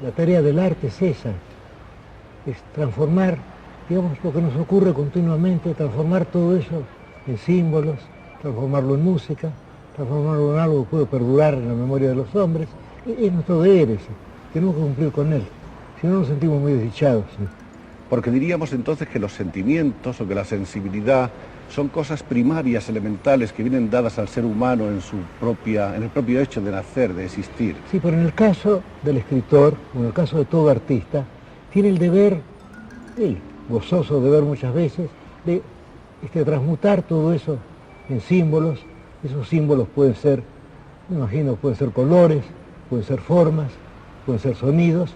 La tarea del arte es esa, es transformar, digamos, lo que nos ocurre continuamente, transformar todo eso en símbolos, transformarlo en música, transformarlo en algo que puede perdurar en la memoria de los hombres. Es nuestro deber ese, tenemos que cumplir con él, si no nos sentimos muy desdichados. ¿Sí? Porque diríamos entonces que los sentimientos o que la sensibilidad son cosas primarias, elementales, que vienen dadas al ser humano en el propio hecho de nacer, de existir. Sí, pero en el caso del escritor, o en el caso de todo artista, tiene el deber, él, gozoso de ver muchas veces, de transmutar todo eso en símbolos. Esos símbolos pueden ser, me imagino, pueden ser colores, pueden ser formas, pueden ser sonidos,